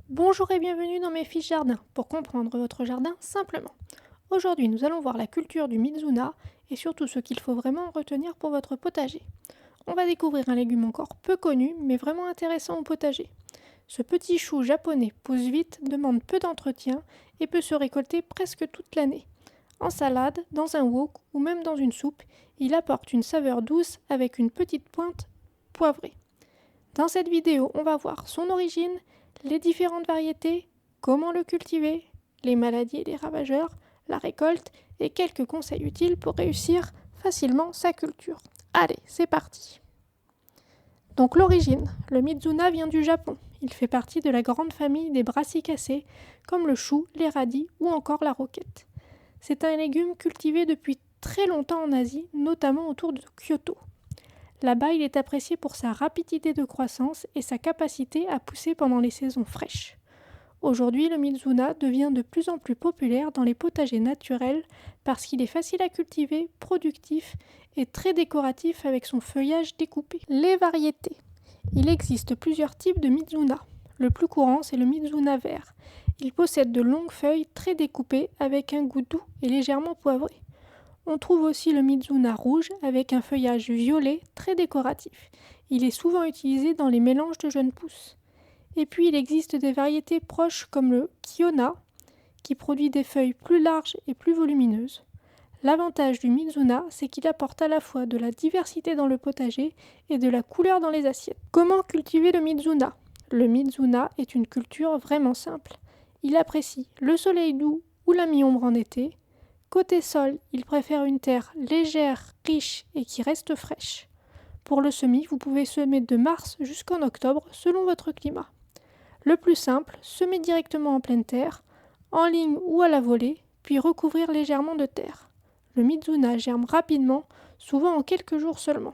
Bonjour et bienvenue dans mes fiches jardin pour comprendre votre jardin simplement. Aujourd'hui, nous allons voir la culture du Mizuna et surtout ce qu'il faut vraiment retenir pour votre potager. On va découvrir un légume encore peu connu mais vraiment intéressant au potager. Ce petit chou japonais pousse vite, demande peu d'entretien et peut se récolter presque toute l'année. En salade, dans un wok ou même dans une soupe, il apporte une saveur douce avec une petite pointe poivrée. Dans cette vidéo, on va voir son origine, les différentes variétés, comment le cultiver, les maladies et les ravageurs, la récolte et quelques conseils utiles pour réussir facilement sa culture. Allez, c'est parti. Donc l'origine, le Mizuna vient du Japon. Il fait partie de la grande famille des brassicacées comme le chou, les radis ou encore la roquette. C'est un légume cultivé depuis très longtemps en Asie, notamment autour de Kyoto. Là-bas, il est apprécié pour sa rapidité de croissance et sa capacité à pousser pendant les saisons fraîches. Aujourd'hui, le Mizuna devient de plus en plus populaire dans les potagers naturels parce qu'il est facile à cultiver, productif et très décoratif avec son feuillage découpé. Les variétés. Il existe plusieurs types de Mizuna. Le plus courant, c'est le Mizuna vert. Il possède de longues feuilles très découpées avec un goût doux et légèrement poivré. On trouve aussi le Mizuna rouge avec un feuillage violet très décoratif. Il est souvent utilisé dans les mélanges de jeunes pousses. Et puis il existe des variétés proches comme le Kiona qui produit des feuilles plus larges et plus volumineuses. L'avantage du Mizuna, c'est qu'il apporte à la fois de la diversité dans le potager et de la couleur dans les assiettes. Comment cultiver le Mizuna ? Le Mizuna est une culture vraiment simple. Il apprécie le soleil doux ou la mi-ombre en été. Côté sol, il préfère une terre légère, riche et qui reste fraîche. Pour le semis, vous pouvez semer de mars jusqu'en octobre selon votre climat. Le plus simple, semer directement en pleine terre, en ligne ou à la volée, puis recouvrir légèrement de terre. Le Mizuna germe rapidement, souvent en quelques jours seulement.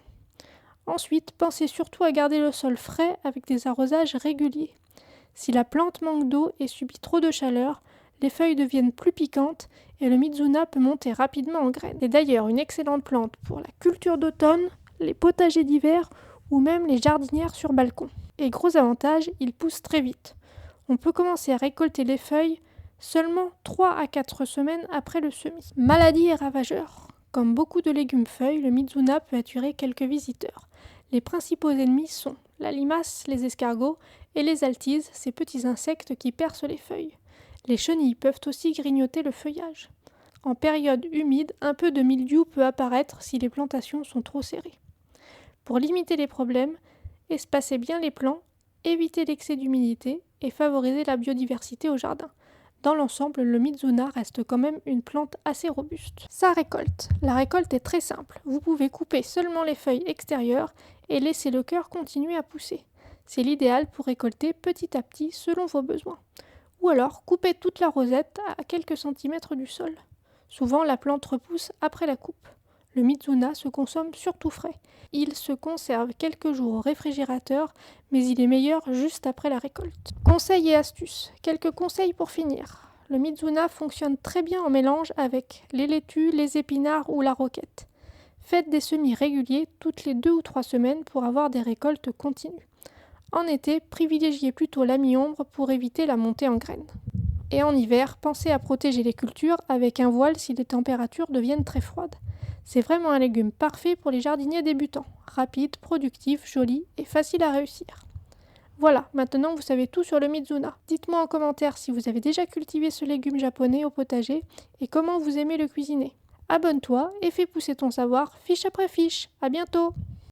Ensuite, pensez surtout à garder le sol frais avec des arrosages réguliers. Si la plante manque d'eau et subit trop de chaleur, les feuilles deviennent plus piquantes et le Mizuna peut monter rapidement en graines. C'est d'ailleurs une excellente plante pour la culture d'automne, les potagers d'hiver ou même les jardinières sur balcon. Et gros avantage, il pousse très vite. On peut commencer à récolter les feuilles seulement 3 à 4 semaines après le semis. Maladies et ravageurs. Comme beaucoup de légumes feuilles, le Mizuna peut attirer quelques visiteurs. Les principaux ennemis sont la limace, les escargots et les altises, ces petits insectes qui percent les feuilles. Les chenilles peuvent aussi grignoter le feuillage. En période humide, un peu de mildiou peut apparaître si les plantations sont trop serrées. Pour limiter les problèmes, espacez bien les plants, évitez l'excès d'humidité et favorisez la biodiversité au jardin. Dans l'ensemble, le Mizuna reste quand même une plante assez robuste. Sa récolte. La récolte est très simple. Vous pouvez couper seulement les feuilles extérieures et laisser le cœur continuer à pousser. C'est l'idéal pour récolter petit à petit selon vos besoins. Ou alors, coupez toute la rosette à quelques centimètres du sol. Souvent, la plante repousse après la coupe. Le Mizuna se consomme surtout frais. Il se conserve quelques jours au réfrigérateur, mais il est meilleur juste après la récolte. Conseils et astuces. Quelques conseils pour finir. Le Mizuna fonctionne très bien en mélange avec les laitues, les épinards ou la roquette. Faites des semis réguliers toutes les 2 ou 3 semaines pour avoir des récoltes continues. En été, privilégiez plutôt la mi-ombre pour éviter la montée en graines. Et en hiver, pensez à protéger les cultures avec un voile si les températures deviennent très froides. C'est vraiment un légume parfait pour les jardiniers débutants, rapide, productif, joli et facile à réussir. Voilà, maintenant vous savez tout sur le Mizuna. Dites-moi en commentaire si vous avez déjà cultivé ce légume japonais au potager et comment vous aimez le cuisiner. Abonne-toi et fais pousser ton savoir fiche après fiche. À bientôt!